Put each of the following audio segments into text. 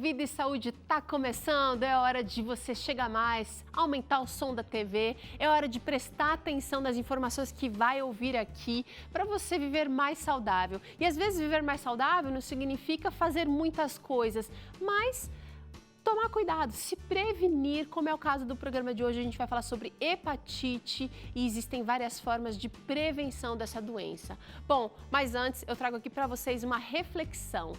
Vida e Saúde tá começando, é hora de você chegar mais, aumentar o som da TV, é hora de prestar atenção nas informações que vai ouvir aqui para você viver mais saudável. E às vezes viver mais saudável não significa fazer muitas coisas, mas tomar cuidado, se prevenir, como é o caso do programa de hoje. A gente vai falar sobre hepatite e existem várias formas de prevenção dessa doença. Bom, mas antes eu trago aqui para vocês uma reflexão.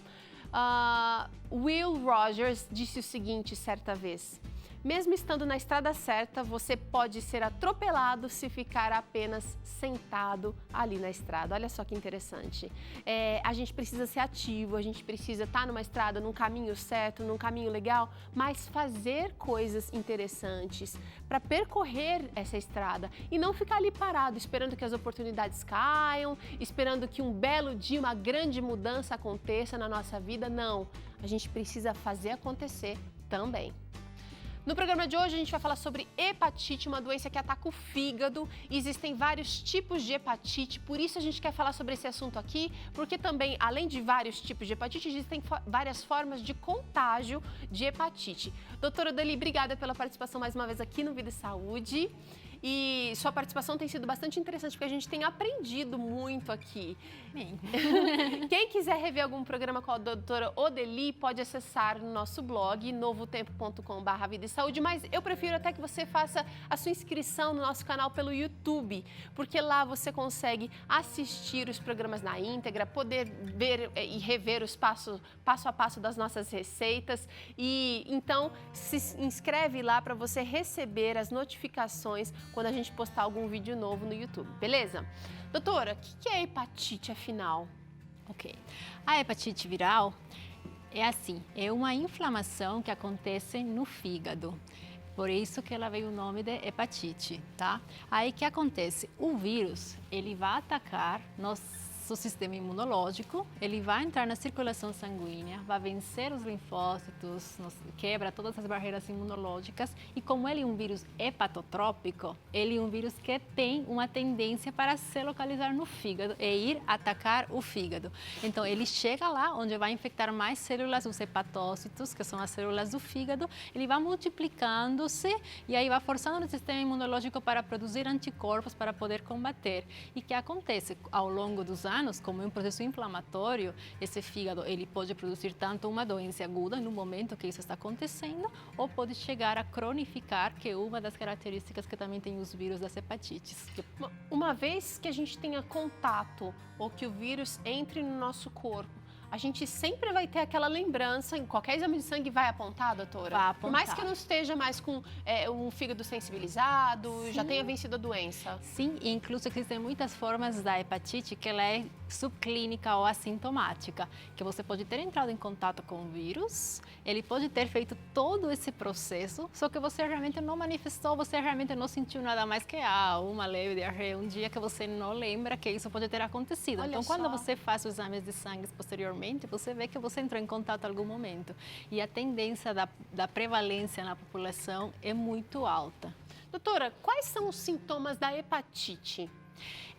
Will Rogers disse o seguinte certa vez: mesmo estando na estrada certa, você pode ser atropelado se ficar apenas sentado ali na estrada. Olha só que interessante. A gente precisa ser ativo, a gente precisa estar numa estrada, num caminho certo, num caminho legal, mas fazer coisas interessantes para percorrer essa estrada e não ficar ali parado, esperando que as oportunidades caiam, esperando que um belo dia, uma grande mudança aconteça na nossa vida. Não, a gente precisa fazer acontecer também. No programa de hoje a gente vai falar sobre hepatite, uma doença que ataca o fígado. Existem vários tipos de hepatite, por isso a gente quer falar sobre esse assunto aqui, porque também, além de vários tipos de hepatite, existem várias formas de contágio de hepatite. Doutora Odeli, obrigada pela participação mais uma vez aqui no Vida e Saúde. E sua participação tem sido bastante interessante, porque a gente tem aprendido muito aqui. Bem. Quem quiser rever algum programa com a doutora Odeli, pode acessar o nosso blog, novotempo.com/vida e saúde, mas eu prefiro até que você faça a sua inscrição no nosso canal pelo YouTube, porque lá você consegue assistir os programas na íntegra, poder ver e rever os passo a passo das nossas receitas. E então se inscreve lá para você receber as notificações quando a gente postar algum vídeo novo no YouTube, beleza? Doutora, o que é hepatite, afinal? Ok. A hepatite viral é uma inflamação que acontece no fígado. Por isso que ela veio o nome de hepatite, tá? Aí o que acontece? O vírus, ele vai atacar nosso sistema imunológico, ele vai entrar na circulação sanguínea, vai vencer os linfócitos, quebra todas as barreiras imunológicas, e como ele é um vírus hepatotrópico, ele é um vírus que tem uma tendência para se localizar no fígado e ir atacar o fígado. Então ele chega lá onde vai infectar mais células, os hepatócitos, que são as células do fígado, ele vai multiplicando-se e aí vai forçando o sistema imunológico para produzir anticorpos para poder combater. E o que acontece ao longo dos anos, como é um processo inflamatório, esse fígado ele pode produzir tanto uma doença aguda no momento que isso está acontecendo, ou pode chegar a cronificar, que é uma das características que também tem os vírus das hepatites. Uma vez que a gente tenha contato ou que o vírus entre no nosso corpo, a gente sempre vai ter aquela lembrança, em qualquer exame de sangue vai apontar, doutora? Vai apontar. Por mais que eu não esteja mais com um fígado sensibilizado, Sim. Já tenha vencido a doença. Sim, e incluso existem muitas formas da hepatite que ela é subclínica ou assintomática, que você pode ter entrado em contato com o vírus, ele pode ter feito todo esse processo, só que você realmente não manifestou, você realmente não sentiu nada mais que uma leve diarreia um dia que você não lembra que isso pode ter acontecido. Olha então, só. quando você faz os exames de sangue posteriormente, você vê que você entrou em contato em algum momento. E a tendência da prevalência na população é muito alta. Doutora, quais são os sintomas da hepatite?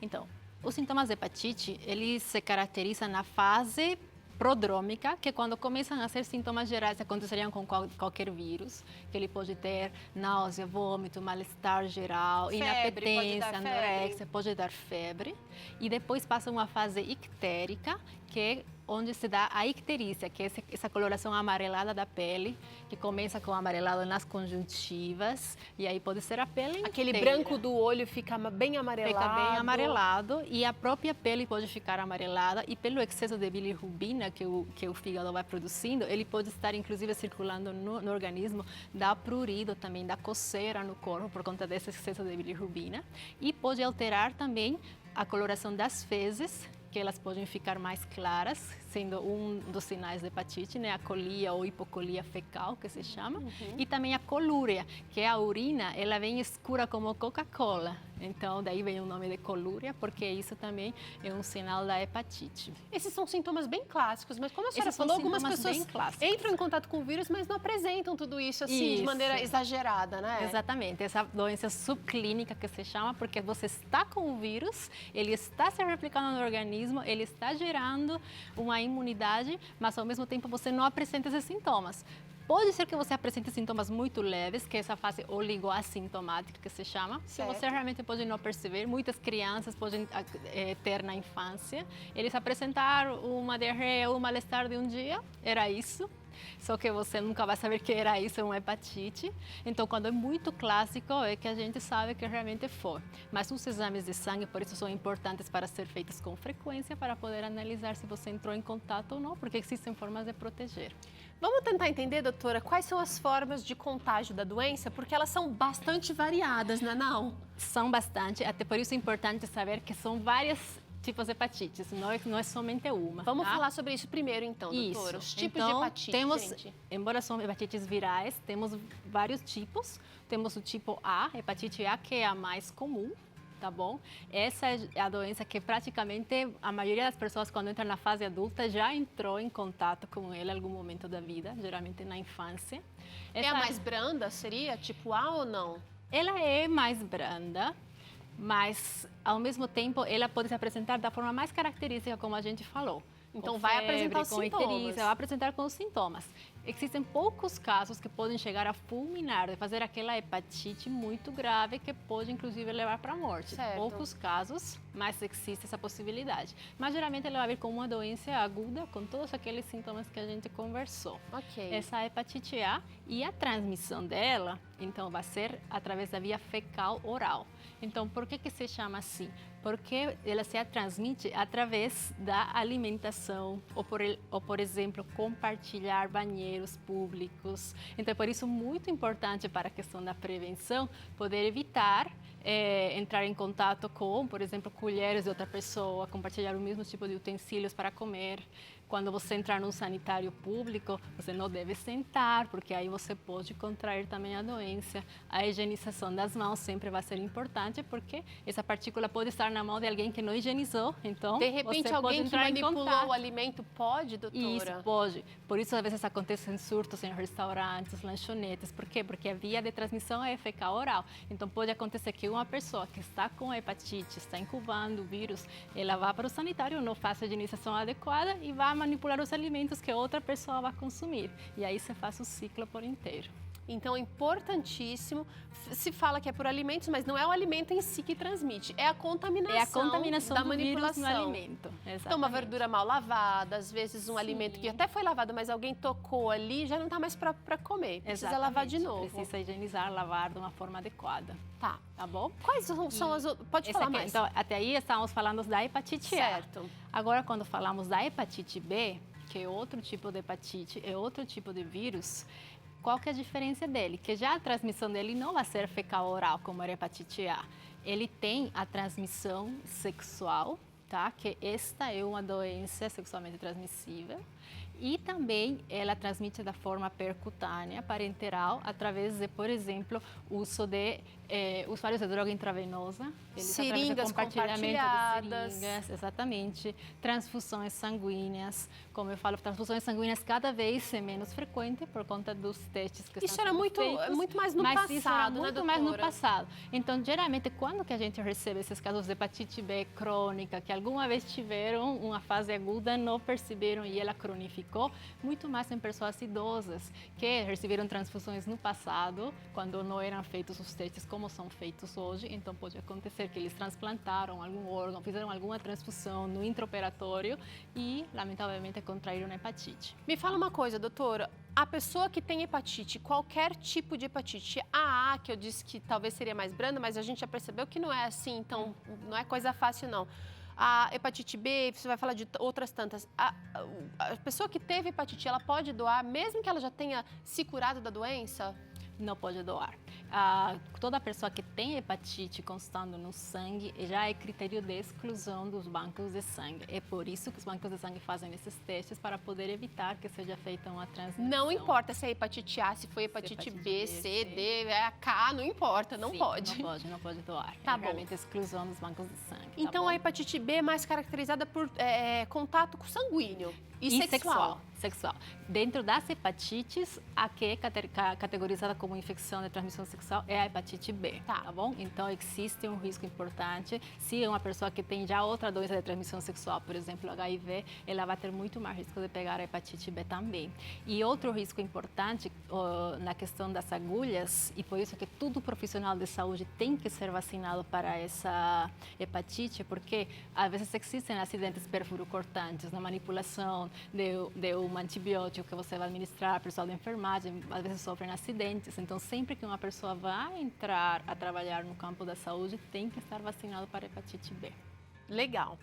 Então, os sintomas da hepatite, eles se caracterizam na fase prodrômica, que quando começam a ser sintomas gerais, aconteceriam com qualquer vírus, que ele pode ter náusea, vômito, mal-estar geral, inapetência, anorexia, pode dar febre. E depois passa uma fase ictérica, que é onde se dá a icterícia, que é essa coloração amarelada da pele, que começa com amarelado nas conjuntivas, e aí pode ser a pele Aquele inteira. branco do olho fica bem amarelado. Fica bem amarelado, e a própria pele pode ficar amarelada, e pelo excesso de bilirrubina que o fígado vai produzindo, ele pode estar inclusive circulando no organismo, dá prurido também, dá coceira no corpo por conta desse excesso de bilirrubina, e pode alterar também a coloração das fezes, que elas podem ficar mais claras, sendo um dos sinais de hepatite, né? A colia ou hipocolia fecal, que se chama, e também a colúria, que é a urina, ela vem escura como Coca-Cola. Então, daí vem o nome de colúria, porque isso também é um sinal da hepatite. Esses são sintomas bem clássicos, mas como a senhora Esses são falou, algumas sintomas pessoas bem clássicos. entram em contato com o vírus, mas não apresentam tudo isso assim de Isso. maneira exagerada, né? Exatamente, essa doença subclínica que se chama, porque você está com o vírus, ele está se replicando no organismo, ele está gerando uma imunidade, mas ao mesmo tempo você não apresenta esses sintomas. Pode ser que você apresente sintomas muito leves, que é essa fase oligoassintomática que se chama, Certo. que você realmente pode não perceber. Muitas crianças podem ter na infância. Eles apresentaram uma diarreia ou um malestar de um dia, era isso. Só que você nunca vai saber que era isso, é uma hepatite. Então, quando é muito clássico, é que a gente sabe que realmente foi. Mas os exames de sangue, por isso, são importantes para ser feitos com frequência, para poder analisar se você entrou em contato ou não, porque existem formas de proteger. Vamos tentar entender, doutora, quais são as formas de contágio da doença? Porque elas são bastante variadas, não? São bastante, até por isso é importante saber que são várias tipos de hepatites, não é somente uma. Vamos tá? falar sobre isso primeiro, então, doutora. Os tipos de hepatite, temos, embora são hepatites virais, temos vários tipos. Temos o tipo A, hepatite A, que é a mais comum, tá bom? Essa é a doença que praticamente a maioria das pessoas, quando entra na fase adulta, já entrou em contato com ela em algum momento da vida, geralmente na infância. É a mais branda, seria? Tipo A ou não? Ela é mais branda, mas ao mesmo tempo ela pode se apresentar da forma mais característica, como a gente falou. Então com vai febre, apresentar os com sintomas. icterícia, vai apresentar com os sintomas. Existem poucos casos que podem chegar a fulminar, de fazer aquela hepatite muito grave que pode inclusive levar para a morte. Certo. Poucos casos, mas existe essa possibilidade. Mas geralmente ela vai vir com uma doença aguda, com todos aqueles sintomas que a gente conversou. Ok. Essa é a hepatite A, e a transmissão dela, então, vai ser através da via fecal oral. Então, por que se chama assim? Porque ela se transmite através da alimentação, ou por exemplo, compartilhar banheiros públicos. Então, é por isso muito importante para a questão da prevenção, poder evitar entrar em contato com, por exemplo, colheres de outra pessoa, compartilhar o mesmo tipo de utensílios para comer. Quando você entrar num sanitário público, você não deve sentar, porque aí você pode contrair também a doença. A higienização das mãos sempre vai ser importante, porque essa partícula pode estar na mão de alguém que não higienizou, então De repente, você pode alguém que entrar em manipulou contato. o alimento pode, doutora? Isso, pode. Por isso, às vezes, acontecem surtos em restaurantes, lanchonetes. Por quê? Porque a via de transmissão é fecal oral. Então, pode acontecer que uma pessoa que está com hepatite, está incubando o vírus, ela vá para o sanitário, não faça a higienização adequada e vá manipular os alimentos que outra pessoa vai consumir. E aí, você faz o ciclo por inteiro. Então, é importantíssimo. Se fala que é por alimentos, mas não é o alimento em si que transmite, é a contaminação, É a contaminação da do manipulação. vírus no alimento. Exatamente. Então, uma verdura mal lavada, às vezes um Sim. alimento que até foi lavado, mas alguém tocou ali, já não está mais para comer. Precisa lavar de novo. Precisa higienizar, lavar de uma forma adequada. Tá. Tá bom? Quais são as outras? Pode falar mais. Então, até aí estamos falando da hepatite A. Certo. Agora, quando falamos da hepatite B, que é outro tipo de hepatite, é outro tipo de vírus, qual que é a diferença dele? Que já a transmissão dele não vai ser fecal oral, como era a hepatite A. Ele tem a transmissão sexual, tá? Que esta é uma doença sexualmente transmissível. E também ela transmite da forma percutânea, parenteral, através de, por exemplo, uso de usuários de droga intravenosa. Seringas compartilhadas. De seringas, exatamente. Transfusões sanguíneas. Como eu falo, transfusões sanguíneas cada vez é menos frequente por conta dos testes que Isso estão era sendo muito feitos, mais no mas passado, isso era né, muito mais no doutora? passado. Então, geralmente, quando que a gente recebe esses casos de hepatite B crônica, que alguma vez tiveram uma fase aguda, não perceberam e ela cronificou, muito mais em pessoas idosas que receberam transfusões no passado, quando não eram feitos os testes como são feitos hoje. Então, pode acontecer que eles transplantaram algum órgão, fizeram alguma transfusão no intraoperatório e, lamentavelmente, contraíram hepatite. Me fala uma coisa, doutora. A pessoa que tem hepatite, qualquer tipo de hepatite, a A, que eu disse que talvez seria mais branda, mas a gente já percebeu que não é assim, então não é coisa fácil, não. A hepatite B, você vai falar de outras tantas. A pessoa que teve hepatite, ela pode doar, mesmo que ela já tenha se curado da doença? Não pode doar. Toda pessoa que tem hepatite constando no sangue já é critério de exclusão dos bancos de sangue. É por isso que os bancos de sangue fazem esses testes, para poder evitar que seja feita uma transmissão. Não importa se é hepatite A, se foi hepatite B, C, D, K, não importa, não Sim, pode. Não pode doar. Tá é bom. realmente exclusão dos bancos de sangue. Então, tá a hepatite B é mais caracterizada por contato sanguíneo e sexual. sexual. Dentro das hepatites, a que é categorizada como infecção de transmissão sexual é a hepatite B, tá bom? Então, existe um risco importante. Se é uma pessoa que tem já outra doença de transmissão sexual, por exemplo, HIV, ela vai ter muito mais risco de pegar a hepatite B também. E outro risco importante na questão das agulhas, e por isso que todo profissional de saúde tem que ser vacinado para essa hepatite, porque às vezes existem acidentes perfurocortantes na manipulação de um antibiótico que você vai administrar, pessoal da enfermagem, às vezes sofrem acidentes. Então, sempre que uma pessoa vai entrar a trabalhar no campo da saúde, tem que estar vacinado para hepatite B. Legal.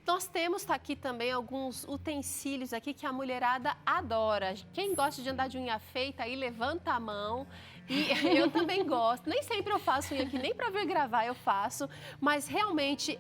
Nós temos aqui também alguns utensílios aqui que a mulherada adora. Quem gosta de andar de unha feita aí, levanta a mão. E eu também gosto. Nem sempre eu faço unha aqui, nem para ver gravar eu faço. Mas realmente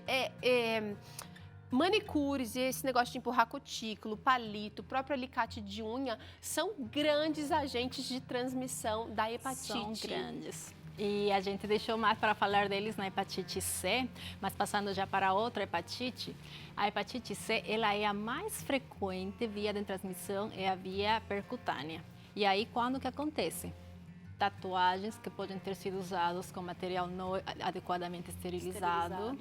manicures e esse negócio de empurrar cutículo, palito, próprio alicate de unha são grandes agentes de transmissão da hepatite. São grandes. E a gente deixou mais para falar deles na hepatite C, mas passando já para outra hepatite, a hepatite C, ela é a mais frequente via de transmissão, é a via percutânea. E aí, quando que acontece? Tatuagens que podem ter sido usados com material não adequadamente esterilizado.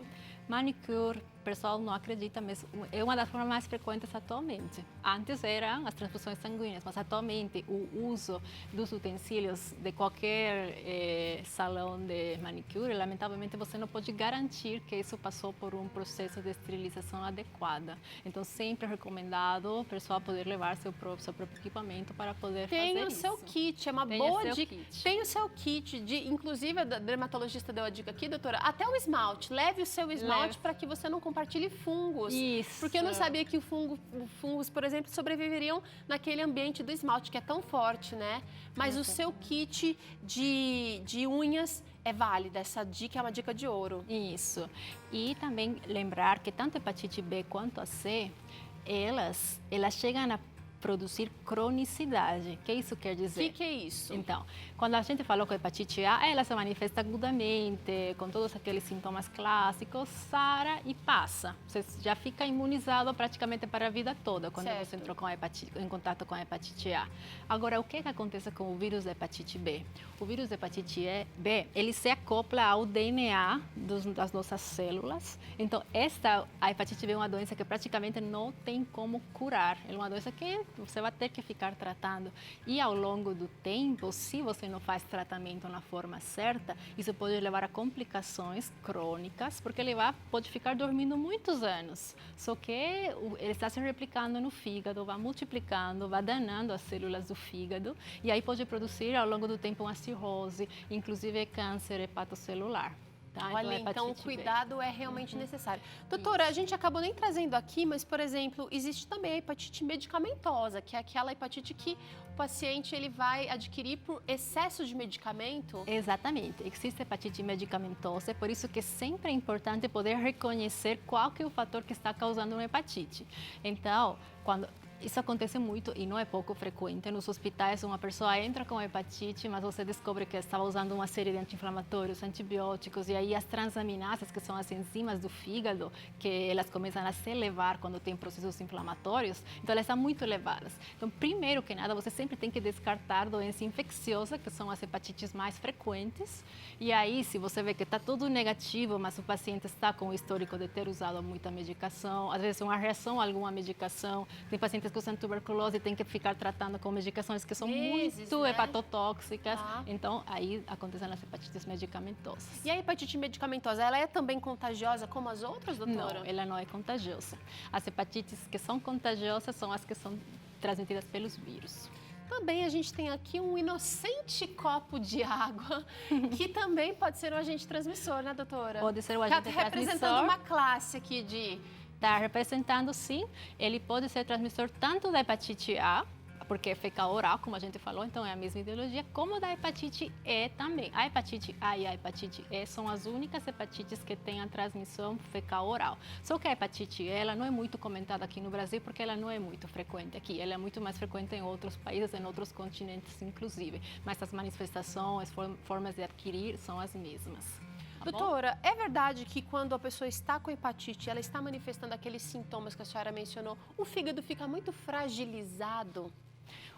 Manicure, o pessoal não acredita, mas é uma das formas mais frequentes atualmente. Antes eram as transfusões sanguíneas, mas atualmente o uso dos utensílios de qualquer salão de manicure, lamentavelmente você não pode garantir que isso passou por um processo de esterilização adequada. Então, sempre é recomendado o pessoal poder levar seu próprio equipamento para poder fazer isso. Tem o seu kit, é uma boa dica. Tem o seu kit, inclusive a dermatologista deu a dica aqui, doutora, até o esmalte. Leve o seu esmalte para que você não compartilhe fungos. Isso. Porque eu não sabia que fungos, por exemplo, sobreviveriam naquele ambiente do esmalte, que é tão forte, né? Mas o seu kit de unhas é válida. Essa dica é uma dica de ouro. Isso. E também lembrar que tanto a hepatite B quanto a C, elas chegam a produzir cronicidade. O que isso quer dizer? O que é isso? Então, quando a gente falou com a hepatite A, ela se manifesta agudamente, com todos aqueles sintomas clássicos, sara e passa. Você já fica imunizado praticamente para a vida toda quando você entrou em contato com a hepatite A. Agora, o que acontece com o vírus da hepatite B? O vírus da hepatite B, ele se acopla ao DNA das nossas células. Então, a hepatite B é uma doença que praticamente não tem como curar. É uma doença que você vai ter que ficar tratando. E ao longo do tempo, se você não faz tratamento na forma certa, isso pode levar a complicações crônicas, porque ele pode ficar dormindo muitos anos. Só que ele está se replicando no fígado, vai multiplicando, vai danando as células do fígado, e aí pode produzir ao longo do tempo uma cirrose, inclusive câncer hepatocelular. Tá? Olha, então o cuidado é realmente necessário. Doutora, a gente acabou nem trazendo aqui, mas, por exemplo, existe também a hepatite medicamentosa, que é aquela hepatite que o paciente ele vai adquirir por excesso de medicamento. Exatamente. Existe hepatite medicamentosa, é por isso que sempre é importante poder reconhecer qual que é o fator que está causando uma hepatite. Então, isso acontece muito e não é pouco frequente. Nos hospitais, uma pessoa entra com hepatite, mas você descobre que estava usando uma série de anti-inflamatórios, antibióticos, e aí as transaminasas, que são as enzimas do fígado, que elas começam a se elevar quando tem processos inflamatórios, então elas são muito elevadas. Então, primeiro que nada, você sempre tem que descartar doença infecciosa, que são as hepatites mais frequentes, e aí, se você vê que está tudo negativo, mas o paciente está com o histórico de ter usado muita medicação, às vezes uma reação a alguma medicação, tem pacientes que usam tuberculose e tem que ficar tratando com medicações que são muito hepatotóxicas. Então, aí acontecem as hepatites medicamentosas. E a hepatite medicamentosa, ela é também contagiosa como as outras, doutora? Não, ela não é contagiosa. As hepatites que são contagiosas são as que são transmitidas pelos vírus. Também a gente tem aqui um inocente copo de água, que também pode ser um agente transmissor, né, doutora? Pode ser um agente transmissor. Está representando uma classe aqui de... Está representando, sim. Ele pode ser transmissor tanto da hepatite A, porque é fecal oral, como a gente falou, então é a mesma ideologia, como da hepatite E também. A hepatite A e a hepatite E são as únicas hepatites que têm a transmissão fecal oral. Só que a hepatite E, ela não é muito comentada aqui no Brasil, porque ela não é muito frequente aqui. Ela é muito mais frequente em outros países, em outros continentes, inclusive. Mas as manifestações, formas de adquirir são as mesmas. Doutora, é verdade que quando a pessoa está com hepatite, ela está manifestando aqueles sintomas que a senhora mencionou, o fígado fica muito fragilizado?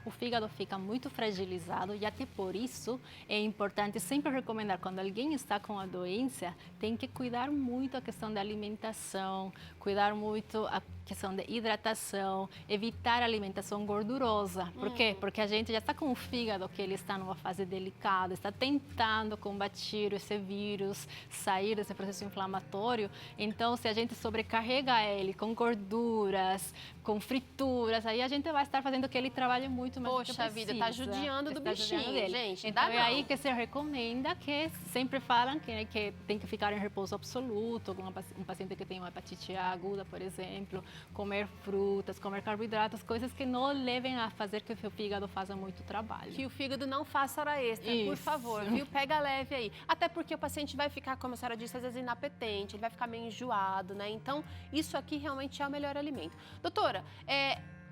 O fígado fica muito fragilizado e até por isso é importante sempre recomendar, quando alguém está com a doença, tem que cuidar muito a questão da alimentação, cuidar muito a questão da hidratação, evitar a alimentação gordurosa. Por quê? Porque a gente já está com o fígado que ele está numa fase delicada, está tentando combater esse vírus, sair desse processo inflamatório. Então, se a gente sobrecarrega ele com gorduras, com frituras, aí a gente vai estar fazendo aquele trabalho muito mais do que Poxa vida, tá judiando do bichinho, dele. gente. Então Dá é não. aí que se recomenda, que sempre falam que tem que ficar em repouso absoluto, um paciente que tem uma hepatite A aguda, por exemplo, comer frutas, comer carboidratos, coisas que não levem a fazer que o seu fígado faça muito trabalho. Que o fígado não faça hora extra, por Isso. favor, viu? Pega leve aí. Até porque o paciente vai ficar, como a senhora disse, às vezes inapetente, ele vai ficar meio enjoado, né? Então, isso aqui realmente é o melhor alimento. Doutora,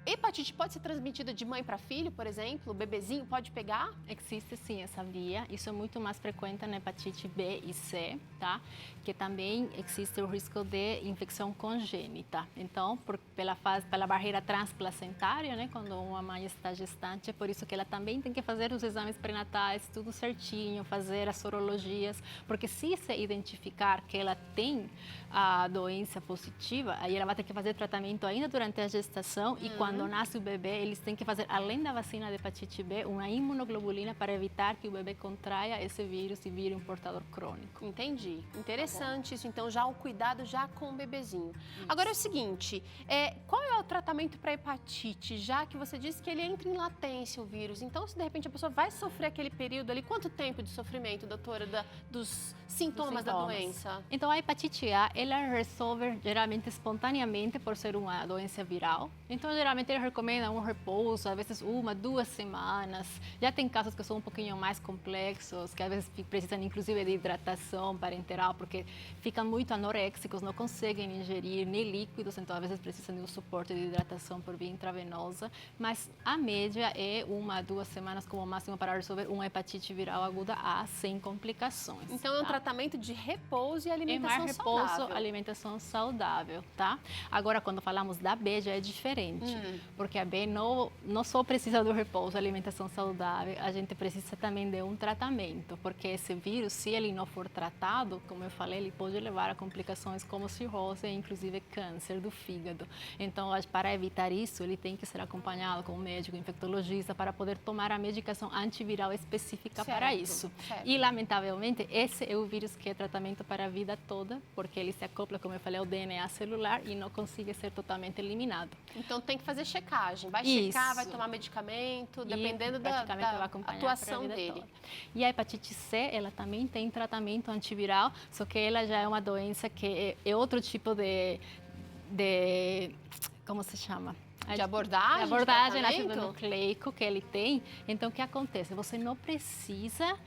hepatite pode ser transmitida de mãe para filho, por exemplo? O bebezinho pode pegar? Existe sim essa via, isso é muito mais frequente na hepatite B e C, tá? Que também existe o risco de infecção congênita. Então, pela barreira transplacentária, né, quando uma mãe está gestante, é por isso que ela também tem que fazer os exames pré-natais, tudo certinho, fazer as sorologias, porque se identificar que ela tem a doença positiva, aí ela vai ter que fazer tratamento ainda durante a gestação e quando nasce o bebê, eles têm que fazer, além da vacina de hepatite B, uma imunoglobulina para evitar que o bebê contraia esse vírus e vire um portador crônico. Entendi. Interessante isso. Então, já o cuidado já com o bebezinho. Agora é o seguinte, qual é o tratamento para hepatite? Já que você disse que ele entra em latência, o vírus. Então, se de repente a pessoa vai sofrer aquele período ali, quanto tempo de sofrimento, doutora, dos sintomas da doença? Então, a hepatite A, ela resolve geralmente espontaneamente por ser uma doença viral. Então, geralmente ele recomenda um repouso, às vezes 1, 2 semanas. Já tem casos que são um pouquinho mais complexos, que às vezes precisam inclusive de hidratação parenteral, porque ficam muito anoréxicos, não conseguem ingerir nem líquidos, então às vezes precisam de um suporte de hidratação por via intravenosa. Mas a média é 1 2 semanas como máximo para resolver uma hepatite viral aguda A sem complicações. Então é um tratamento de repouso e É alimentação mais repouso, saudável. alimentação saudável, tá? Agora, quando falamos da B, já é diferente, porque a B não só precisa do repouso, alimentação saudável, a gente precisa também de um tratamento, porque esse vírus, se ele não for tratado, como eu falei, ele pode levar a complicações como cirrose e inclusive câncer do fígado. Então, para evitar isso, ele tem que ser acompanhado com um médico infectologista para poder tomar a medicação antiviral específica para isso. Certo. E, lamentavelmente, esse é o vírus que é tratamento para a vida toda, porque ele se acopla, como eu falei, ao DNA celular e não consegue ser totalmente eliminado. Então tem que fazer checagem. Vai Isso. checar, vai tomar medicamento, dependendo da praticamente vai acompanhar atuação para a vida dele. toda. E a hepatite C, ela também tem tratamento antiviral, só que ela já é uma doença que é outro tipo de como se chama? De abordagem? De abordagem, de ácido tratamento? nucleico que ele tem. Então, o que acontece? Você não precisa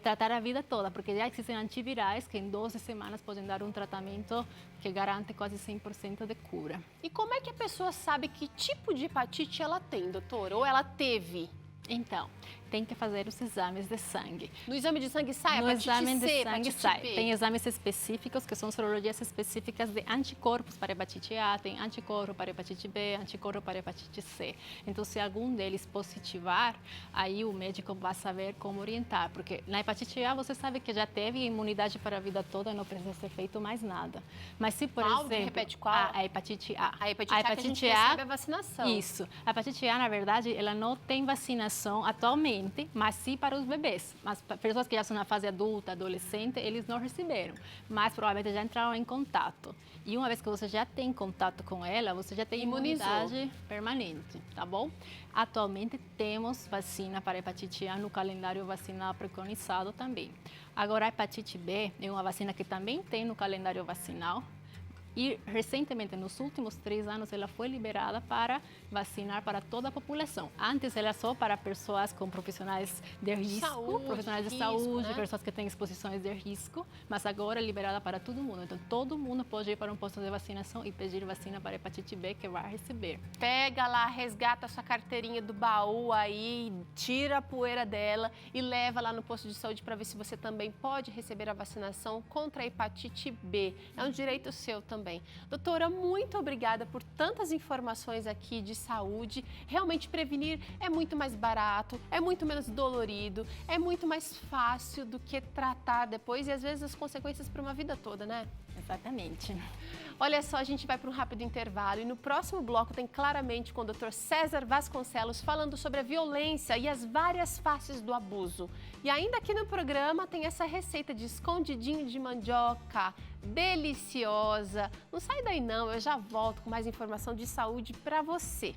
tratar a vida toda, porque já existem antivirais que em 12 semanas podem dar um tratamento que garante quase 100% de cura. E como é que a pessoa sabe que tipo de hepatite ela tem, doutora? Ou ela teve? Então, tem que fazer os exames de sangue. No exame de sangue sai No hepatite exame C, de sangue hepatite sai. B? Tem exames específicos, que são sorologias específicas de anticorpos para hepatite A, tem anticorpo para hepatite B, anticorpo para hepatite C. Então, se algum deles positivar, aí o médico vai saber como orientar. Porque na hepatite A, você sabe que já teve imunidade para a vida toda, não precisa ser feito mais nada. Mas se, por Qual? exemplo... Repete qual? A hepatite A. A hepatite A que a gente recebe a vacinação. Isso. A hepatite A, na verdade, ela não tem vacinação atualmente, mas sim para os bebês. Mas pessoas que já são na fase adulta, adolescente, eles não receberam, mas provavelmente já entraram em contato. E uma vez que você já tem contato com ela, você já tem imunidade permanente, tá bom? Atualmente temos vacina para hepatite A no calendário vacinal preconizado também. Agora, a hepatite B é uma vacina que também tem no calendário vacinal, E recentemente, nos últimos 3 anos, ela foi liberada para vacinar para toda a população. Antes era só para pessoas com profissionais de risco, profissionais de saúde, né? Pessoas que têm exposições de risco, mas agora é liberada para todo mundo. Então, todo mundo pode ir para um posto de vacinação e pedir vacina para hepatite B, que vai receber. Pega lá, resgata a sua carteirinha do baú aí, tira a poeira dela e leva lá no posto de saúde para ver se você também pode receber a vacinação contra a hepatite B. É um direito seu também. Doutora, muito obrigada por tantas informações aqui de saúde. Realmente prevenir é muito mais barato, é muito menos dolorido, é muito mais fácil do que tratar depois e às vezes as consequências para uma vida toda, né? Exatamente. Olha só, a gente vai para um rápido intervalo e no próximo bloco tem claramente com o Dr. César Vasconcelos falando sobre a violência e as várias faces do abuso. E ainda aqui no programa tem essa receita de escondidinho de mandioca, deliciosa. Não sai daí não, eu já volto com mais informação de saúde para você.